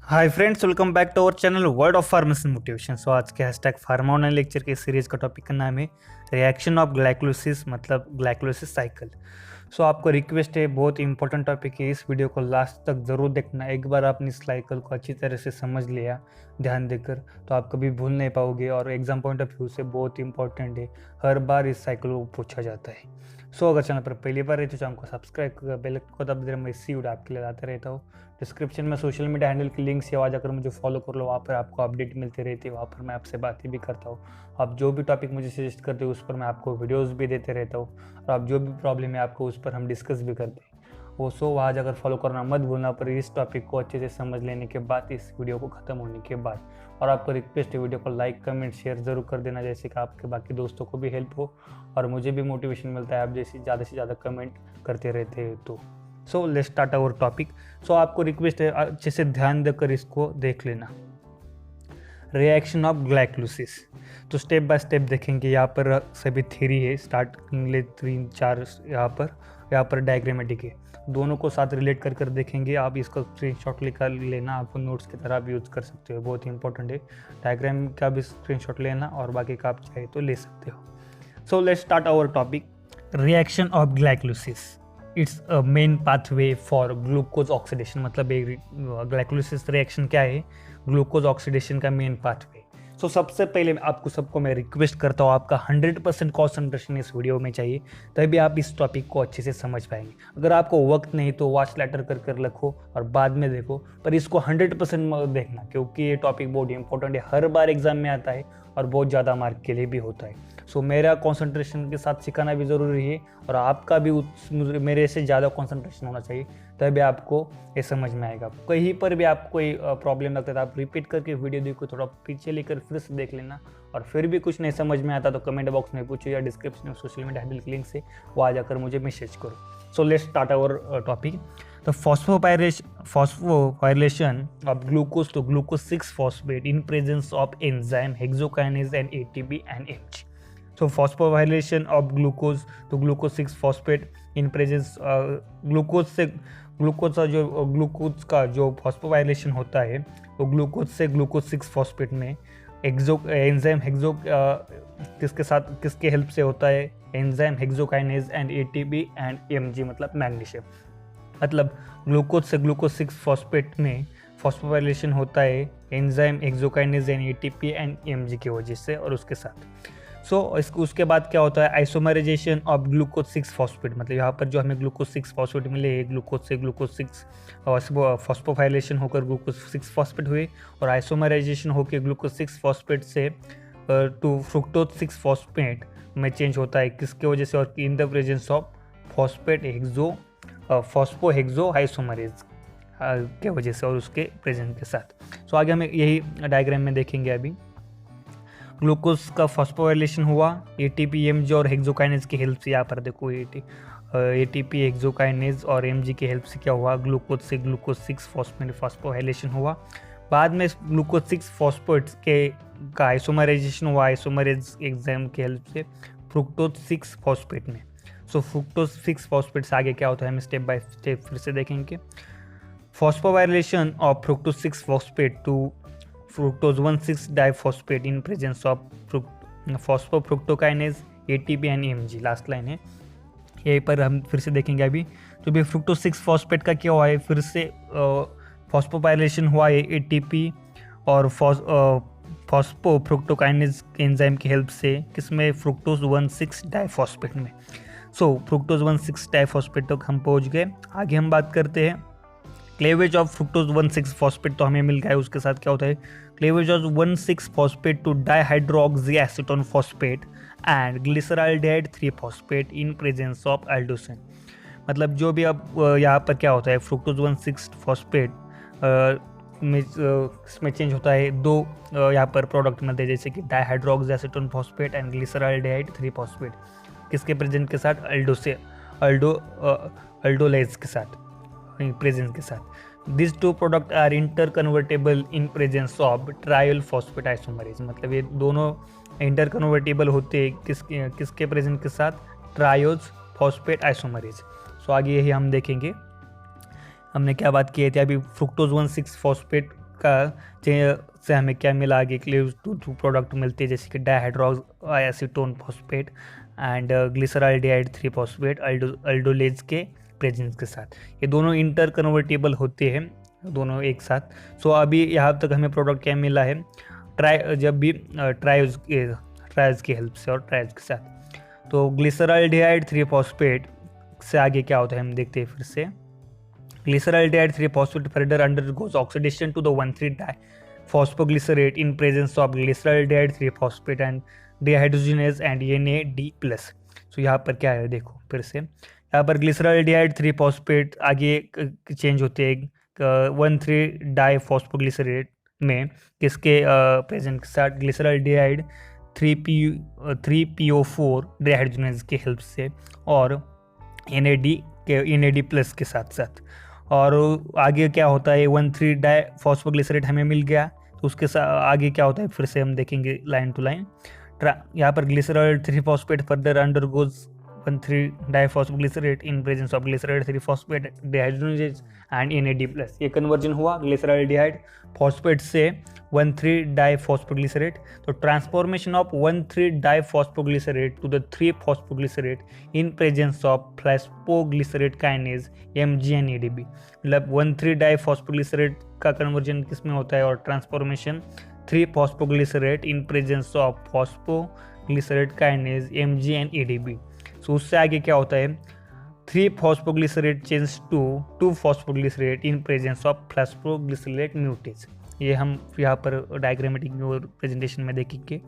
Hi friends, welcome back to our channel world of pharmacy motivation. So आज के hashtag pharma online lecture के series का topic का नाम है रिएक्शन ऑफ ग्लाइकोलिसिस, मतलब ग्लाइकोलिसिस साइकिल। सो आपको रिक्वेस्ट है, बहुत इंपॉर्टेंट टॉपिक है, इस वीडियो को लास्ट तक ज़रूर देखना। एक बार आपने इस साइकिल को अच्छी तरह से समझ लिया ध्यान देकर तो आप कभी भूल नहीं पाओगे, और एग्जाम पॉइंट ऑफ व्यू से बहुत इंपॉर्टेंट है। हर बार इस साइकिल को पूछा जाता है। सो अगर चैनल पर पहली बार है तो चैनल को सब्सक्राइब कर बेल को दबा दे। मैं इसी वीडियो आपके लिए लाता रहता हूँ। डिस्क्रिप्शन में सोशल मीडिया हैंडल की लिंक से वहाँ जाकर मुझे फॉलो कर लो, वहाँ पर आपको अपडेट मिलती रहती है। वहाँ पर मैं आपसे बातें भी करता हूँ। आप जो भी टॉपिक मुझे सजेस्ट करते हो उस पर मैं आपको वीडियोस भी देते रहता हूँ, और आप जो भी प्रॉब्लम है आपको उस पर हम डिस्कस भी करते हैं। वो सो वहाँ जाकर फॉलो करना मत भूलना। पर इस टॉपिक को अच्छे से समझ लेने के बाद, इस वीडियो को ख़त्म होने के बाद, और आपको रिक्वेस्ट है वीडियो को लाइक कमेंट शेयर ज़रूर कर देना, जैसे कि आपके बाकी दोस्तों को भी हेल्प हो और मुझे भी मोटिवेशन मिलता है आप जैसे ज़्यादा से ज़्यादा कमेंट करते रहते हैं तो। So let's start our topic. So आपको रिक्वेस्ट है अच्छे से ध्यान देकर इसको देख लेना। रिएक्शन ऑफ ग्लाइकोलिसिस, तो स्टेप बाय स्टेप देखेंगे। यहाँ पर सभी थ्योरी है, स्टार्ट ले 3-4 यहाँ पर डायग्रामेटिक है। दोनों को साथ रिलेट कर कर देखेंगे। आप इसका स्क्रीनशॉट लेकर लेना, आपको नोट्स की तरह भी यूज़ कर सकते हो, बहुत इंपॉर्टेंट है। डायग्राम का भी स्क्रीनशॉट लेना और बाकी का आप चाहे तो ले सकते हो। So let's start our topic. Reaction of glycolysis, it's a main pathway for glucose oxidation. मतलब ग्लाइकोलिसिस रिएक्शन क्या है? ग्लूकोज ऑक्सीडेशन का मेन पाथवे। सो सबसे पहले आपको सबको मैं रिक्वेस्ट करता हूँ, आपका 100% कॉन्सेंट्रेशन इस वीडियो में चाहिए, तभी आप इस टॉपिक को अच्छे से समझ पाएंगे। अगर आपको वक्त नहीं तो वॉच लेटर कर कर रखो और बाद में देखो, पर इसको 100% देखना, क्योंकि ये टॉपिक बहुत इंपॉर्टेंट है, हर बार एग्जाम में आता है और बहुत ज़्यादा मार्क के लिए भी होता है। सो मेरा कंसंट्रेशन के साथ सिखाना भी ज़रूरी है, और आपका भी मेरे से ज़्यादा कंसंट्रेशन होना चाहिए, तभी आपको ये समझ में आएगा। कहीं पर भी आपको कोई प्रॉब्लम लगता है तो आप रिपीट करके वीडियो देखो, थोड़ा पीछे लेकर फिर से देख लेना, और फिर भी कुछ नहीं समझ में आता तो कमेंट बॉक्स में पूछो या डिस्क्रिप्शन में सोशल मीडिया हैंडल की लिंक से वहाँ जाकर मुझे मैसेज करो। So let's start our topic. The phosphorylation of glucose to glucose 6-phosphate in presence of enzyme hexokinase and ATP and MG. So phosphorylation of glucose to glucose 6-phosphate in presence glucose का जो phosphorylation होता है वो glucose से glucose six phosphate में enzyme hexo किसके साथ किसके हेल्प से होता है? Enzyme hexokinase and ATP and MG, मतलब मैग्नीशियम। मतलब ग्लूकोज से ग्लूकोज 6-फॉस्फेट में फॉस्फोराइलेशन होता है enzyme hexokinase and ATP and MG की वजह से और उसके साथ। उसके बाद क्या होता है? Isomerisation of glucose six phosphate. मतलब यहाँ पर जो हमें ग्लूकोज 6-फॉस्फेट मिले, ग्लूकोज से ग्लूकोज 6 फॉस्फोफाइलेशन होकर ग्लूकोज 6-फॉस्फेट हुए, और आइसोमराइजेशन होकर ग्लूकोज 6-फॉस्फेट से टू फ्रुक्टोज 6-फॉस्फेट में चेंज होता है। किसके वजह से? और in the presence of phosphohexo isomerase के वजह से और उसके प्रेजेंट के साथ। सो आगे हमें यही डायग्राम में देखेंगे। अभी ग्लूकोज का फॉस्फोराइलेशन हुआ एटीपी एमजी और हेक्सोकाइनेज की हेल्प से। यहाँ पर देखो एटीपी हेक्सोकाइनेज और एमजी की हेल्प से क्या हुआ? ग्लूकोज से ग्लूकोज 6-फॉस्फेट फॉस्फोराइलेशन हुआ। बाद में ग्लूकोज 6-फॉस्फेट का आइसोमराइजेशन हुआ आइसोमरेज एंजाइम की हेल्प से फ्रुक्टोज 6-फॉस्फेट में। सो फ्रुक्टोज 6-फॉस्फेट से आगे क्या होता है हम स्टेप बाय स्टेप फिर से देखेंगे। Phosphorylation of fructose six phosphate to fructose 1,6-diphosphate in presence of phosphofructokinase ATP and AMG। Last line है, यहीं पर हम फिर से देखेंगे। अभी तो भी फ्रुक्टोज 6-फॉस्फेट का क्या हुआ है? फिर से फॉस्फोपाइलेशन हुआ है एटीपी और फॉस्फोफ्रुक्टोकाइनेज एंजाइम की हेल्प से, किसमें? फ्रुक्टोज 1,6-डाइफॉस्फेट में। सो फ्रुक्टोज 1,6-डाइफॉस्फेट तक हम पहुंच गए। आगे हम बात करते हैं क्लेवेज ऑफ फ्रुक्टोज 1,6-फॉस्फेट, तो हमें मिल गया है। उसके साथ क्या होता है? Cleavage of one six phosphate to dihydroxy acetone phosphate and glyceraldehyde three phosphate in presence of aldolase. मतलब जो भी अब यहाँ पर क्या होता है? फ्रुक्टोज 1,6-फॉस्फेट इसमें चेंज होता है, दो यहाँ पर प्रोडक्ट मिलते हैं, जैसे कि dihydroxy acetone phosphate and glyceraldehyde three phosphate. किसके प्रेजेंट के साथ? अल्डोलेज के साथ, प्रेजेंस के साथ। This two product are interconvertible in presence of trial phosphate isomerase. मतलब ये दोनों इंटर कन्वर्टेबल होते हैं किसके प्रेजेंट के साथ? Triose phosphate isomerase. सो आगे यही हम देखेंगे। हमने क्या बात की थी अभी? फ्रुक्टोज 1,6-फॉस्फेट से हमें क्या मिला, आगे के लिए टू प्रोडक्ट मिलते हैं जैसे कि डायहाइड्रोएसीटोन फॉस्फेट एंड ग्लिसराल्डिहाइड 3 फॉस्फेट अल्डोलेज के प्रेजेंस के साथ। ये दोनों इंटर कन्वर्टेबल होते हैं दोनों एक साथ। सो अभी यहाँ तक हमें प्रोडक्ट क्या मिला है, जब भी ट्राइज की हेल्प से और ट्राइज के साथ। तो ग्लिसराल्डिहाइड 3 फॉस्फेट से आगे क्या होता है हम देखते हैं फिर से। ग्लिसराल्डिहाइड 3 phosphate further undergoes oxidation to the 1,3-diphosphoglycerate in presence of glyceraldehyde 3 phosphate and dehydrogenase and NAD+। सो यहाँ पर क्या है देखो फिर से, यहाँ पर ग्लिसराल्डिहाइड 3 phosphate आगे चेंज होते हैं 1,3-डाइफॉस्फोग्लिसरेट में, किसके प्रेजेंट के साथ, ग्लिसराल्डिहाइड 3PO4 डिहाइड्रोजनेज की हेल्प से और NAD+ के साथ साथ। और आगे क्या होता है 1,3-डाइफॉस्फोग्लिसरेट हमें मिल गया, तो उसके साथ आगे क्या होता है फिर से हम देखेंगे लाइन टू लाइन। यहाँ पर glyceride 3 phosphate further undergoes one three diphosphoglycerate in presence of glyceride 3 phosphate dehydrogenase and NAD+। ये कन्वर्जन हुआ ग्लिसराल्डिहाइड फॉस्फेट से 1,3-डाइफॉस्फोग्लिसरेट। तो transformation of one three diphosphoglycerate to the three phosphoglycerate in presence of phosphoglycerate kinase MG and ADP। मतलब 1,3-डाइफॉस्फोग्लिसरेट का conversion किस में होता है और transformation three phosphoglycerate in presence of phosphoglycerate kinase MG and ADP। So उससे आगे क्या होता है three phosphoglycerate change to two phosphoglycerate in presence of phosphoglycerate mutase. ये हम यहाँ पर डायग्रामेटिक प्रेजेंटेशन में देखेंगे।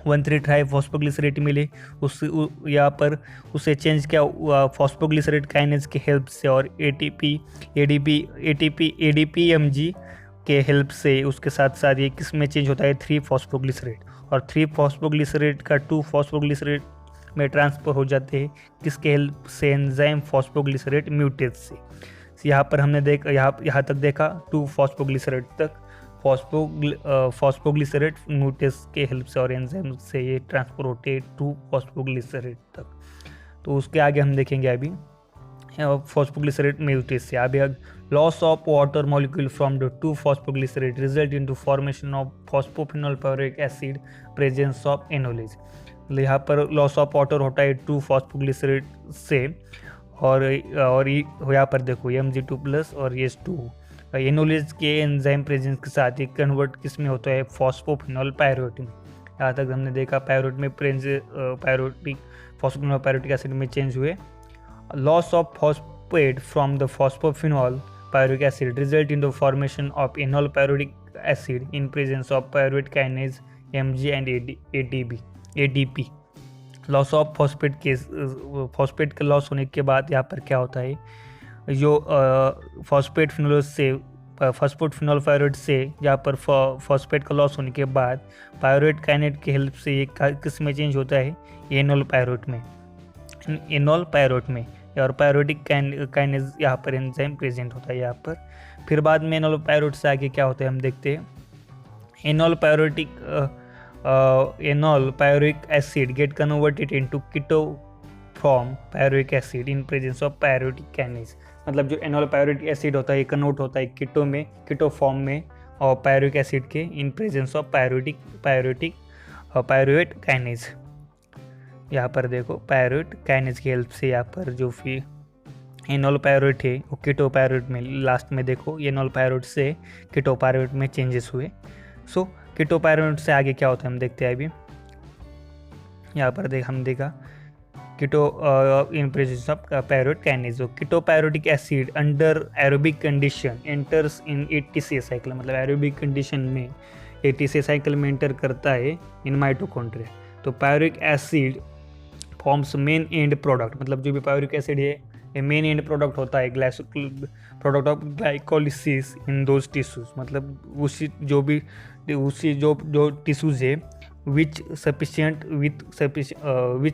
1,3-ट्राइफॉस्फोग्लिसरेट मिले, उस यहाँ पर उसे चेंज किया फॉस्फोग्लिसरेट काइनेज की हेल्प से और ADP MG के हेल्प से। उसके साथ साथ ये किस में चेंज होता है 3-फॉस्फोग्लिसरेट, और 3-फॉस्फोग्लिसरेट का 2-फॉस्फोग्लिसरेट में ट्रांसफर हो जाते हैं किसके हेल्प से, एंजाइम फॉस्फोग्लिसरेट म्यूटेज से। यहाँ पर हमने यहाँ तक देखा 2-फॉस्फोग्लिसरेट तक फॉस्फोग्लिसरेट म्यूटेज के हेल्प से और एंजाइम से ये ट्रांसफर होते हैं 2-फॉस्फोग्लिसरेट तक। तो उसके आगे हम देखेंगे अभी फॉस्फोग्लिसरेट म्यूटेज से अभी loss of water molecule from the two phosphoglycerate result into formation of phosphoenol pyruvic acid presence of enolase. यहाँ पर लॉस ऑफ वाटर होता है 2-फॉस्फोग्लिसरेट से, और यहाँ पर देखो Mg2+ और H2 एनोलेज के एंजाइम प्रेजेंस के साथ ही कन्वर्ट किस में होता है फॉस्फोफिनोल पायरुवेट में। यहाँ तक हमने देखा पायरुवेट में पायरुवेटिक फॉस्फोफिनोल पायरुवेटिक एसिड में चेंज हुए। Loss of phosphate from the phosphoenol pyruvic acid result in the formation of enol pyruvic acid in presence of pyruvate kinase MG and ADP। Loss of phosphate का loss होने के बाद यहाँ पर क्या होता है, जो फॉस्फोफिनोल पायरुवेट से यहाँ पर फॉस्फेट का लॉस होने के बाद पायरुवेट काइनेट की हेल्प से ये किस में चेंज होता है एनोल पायरुवेट में और पायरुवेटिक काइनेज यहाँ पर एंजाइम प्रेजेंट होता है यहाँ पर। फिर बाद में एनोल पायरुवेट से आगे क्या होता है हम देखते हैं। Enol pyruvic acid get converted into keto form pyruvic acid in presence of pyruvic kinase. मतलब जो एनोल पायरुविक एसिड होता है कन्वर्ट होता है कीटो फॉर्म में और पायरुविक एसिड के इन प्रेजेंस ऑफ पायरुवेट काइनेज। यहाँ पर देखो पायरुवेट काइनेज की हेल्प से यहाँ पर जो फिर एनोल पायरुवेट है वो कीटो पायरुवेट में, लास्ट में देखो एनोल पायरुवेट से कीटो पायरुवेट में चेंजेस हुए। सो कीटो पायरुवेट से आगे क्या होता है हम देखते हैं अभी। यहाँ पर हम देखा keto in presence of pyruvate kinase. Keto pyruvic acid under aerobic condition enters in ATCA cycle. मतलब एरोबिक कंडीशन में ATCA साइकिल में एंटर करता है इन माइटोकॉन्ड्रिया। तो pyruvic acid forms main end product. मतलब जो भी पायरुविक एसिड है ये मेन एंड प्रोडक्ट होता है product of glycolysis in those tissues. मतलब जो टिश्यूज है विच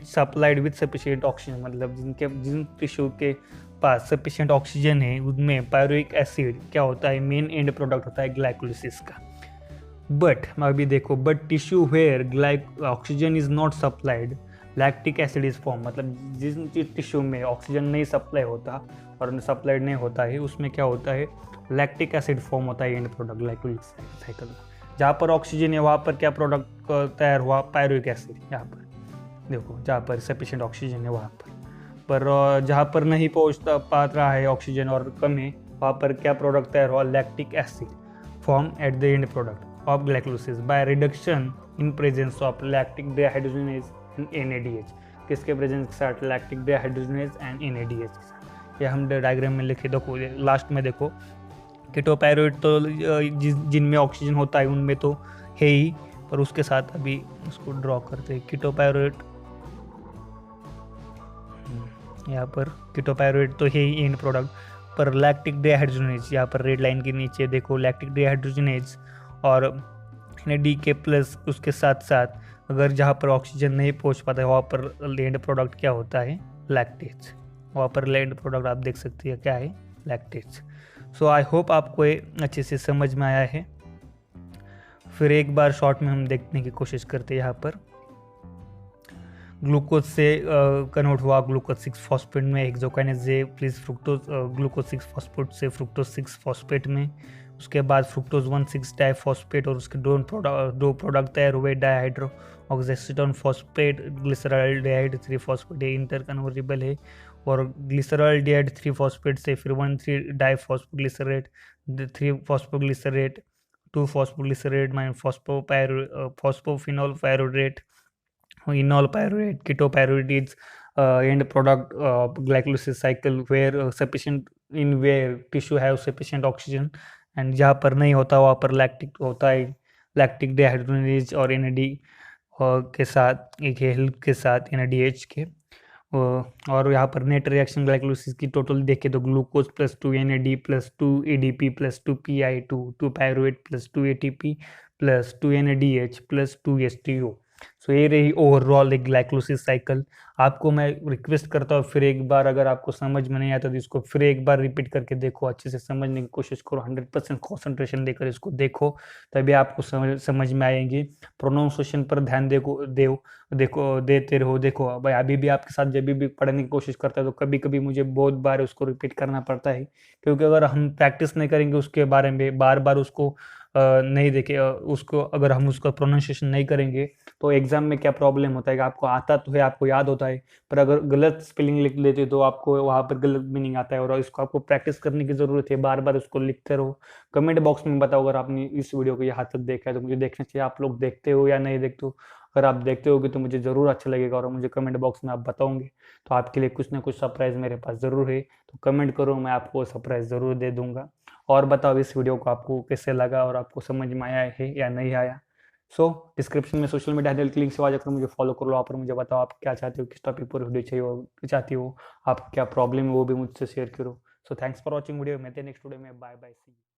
सप्लाइड विथ सफिशिएंट ऑक्सीजन। मतलब जिन टिश्यू के पास सफिशिएंट ऑक्सीजन है उनमें पायरुविक एसिड क्या होता है मेन एंड प्रोडक्ट होता है ग्लाइकोलिसिस का। बट अभी देखो but tissue where oxygen is not supplied lactic acid is form, मतलब जिस टिश्यू में ऑक्सीजन नहीं सप्लाई होता और सप्लाइड नहीं होता है उसमें क्या होता है, लैक्टिक एसिड फॉर्म होता है एंड प्रोडक्ट ग्लाइकोलिसिस साइकिल। जहाँ पर ऑक्सीजन है वहाँ पर क्या प्रोडक्ट तैयार हुआ, पायरुविक एसिड। यहाँ पर देखो जहाँ पर सफिशिएंट ऑक्सीजन है वहाँ पर जहाँ पर नहीं पहुँचता पा रहा है ऑक्सीजन और कम है वहाँ पर क्या प्रोडक्ट तैयार हुआ, lactic acid form at the end product of glycolysis by reduction in presence of lactic dehydrogenase and NADH। किसके प्रेजेंस के साथ, लैक्टिक डिहाइड्रोजनेज एंड NADH के साथ। ये हम डायग्राम में लिखे, देखो लास्ट में देखो कीटोपायरोइड तो जिनमें ऑक्सीजन होता है उनमें तो है ही, पर उसके साथ अभी उसको ड्रॉ करते हैं। कीटोपायरोइड यहाँ पर कीटोपायरोइड तो है ही एंड प्रोडक्ट, पर लैक्टिक डिहाइड्रोजनेज यहाँ पर रेड लाइन के नीचे देखो लैक्टिक डिहाइड्रोजनेज और NAD प्लस उसके साथ साथ अगर जहाँ पर ऑक्सीजन नहीं पहुँच पाता है वहाँ पर एंड प्रोडक्ट क्या होता है, लैक्टेज। वहाँ पर एंड प्रोडक्ट आप देख सकते हैं क्या है, लैक्टेज। सो आई होप आपको ये अच्छे से समझ में आया है। फिर एक बार शॉर्ट में हम देखने की कोशिश करते हैं। यहाँ पर ग्लूकोज से कन्वर्ट हुआ ग्लूकोज 6 फॉस्फेट में, hexokinase please fructose glucose 6 phosphate से फ्रुक्टोज 6 फॉस्फेट में, उसके बाद फ्रुक्टोज 1,6 डाइफॉस्फेट और उसके दो प्रोडक्ट तैयार हुए, dihydroxyacetone phosphate, glyceraldehyde 3 phosphate interconvertible है, और ग्लिसरॉल्डिहाइड 3 फॉस्फेट से फिर 1,3 डाइफॉस्फोग्लिसरेट, 3 फॉस्फोग्लिसरेट, 2 फॉस्फोग्लिसरेट माइन phosphoenol pyruvate, enol pyruvate, ketopyruvate is end product glycolysis cycle where where tissue have sufficient oxygen, and जहाँ पर नहीं होता वहाँ पर लैक्टिक होता है, लैक्टिक डिहाइड्रोजनेज और NAD के साथ एक हेल्प के साथ NADH के। और यहाँ पर नेट रिएक्शन ग्लाइकोलिसिस की टोटल देखे तो glucose plus 2 NAD plus 2 ADP plus 2 PI2 2 pyruvate plus 2 ATP plus 2 NADH plus 2 STO। सो ये रही ओवरऑल एक ग्लाइकोलिसिस साइकिल। आपको मैं रिक्वेस्ट करता हूँ फिर एक बार, अगर आपको समझ में नहीं आता तो इसको फिर एक बार रिपीट करके देखो, अच्छे से समझने की कोशिश करो, 100% कॉन्सेंट्रेशन देकर इसको देखो, तभी आपको समझ में आएंगे। प्रोनाउंसिएशन पर ध्यान देते रहो। देखो भाई अभी भी आपके साथ जब भी पढ़ने की कोशिश करता है तो कभी कभी मुझे बहुत बार उसको रिपीट करना पड़ता है, क्योंकि अगर हम प्रैक्टिस नहीं करेंगे उसके बारे में बार बार उसको नहीं देखे उसको अगर हम उसका प्रोनाउंसिएशन नहीं करेंगे तो एग्जाम में क्या प्रॉब्लम होता है कि आपको आता तो है, आपको याद होता है, पर अगर गलत स्पेलिंग लिख लेते तो आपको वहाँ पर गलत मीनिंग आता है, और इसको आपको प्रैक्टिस करने की ज़रूरत है, बार बार उसको लिखते रहो। कमेंट बॉक्स में बताओ अगर आपने इस वीडियो को यहाँ तक देखा है, तो मुझे देखना चाहिए आप लोग देखते हो या नहीं देखते हो। अगर आप देखते होगे तो मुझे ज़रूर अच्छा लगेगा, और मुझे कमेंट बॉक्स में आप बताओगे तो आपके लिए कुछ ना कुछ सरप्राइज़ मेरे पास ज़रूर है, तो कमेंट करो, मैं आपको सरप्राइज़ ज़रूर दे दूंगा। और बताओ इस वीडियो को आपको कैसे लगा और आपको समझ में आया है या नहीं आया। सो डिस्क्रिप्शन में सोशल मीडिया हैंडल की लिंक से आ जाकर मुझे फॉलो कर लो, वहाँ पर मुझे बताओ आप क्या चाहते हो, किस टॉपिक पर वीडियो चाहिए चाहती हो, आप क्या प्रॉब्लम है वो भी मुझसे शेयर करो। So thanks for watching video, मिलते हैं नेक्स्ट वीडियो में, बाय बाय सी।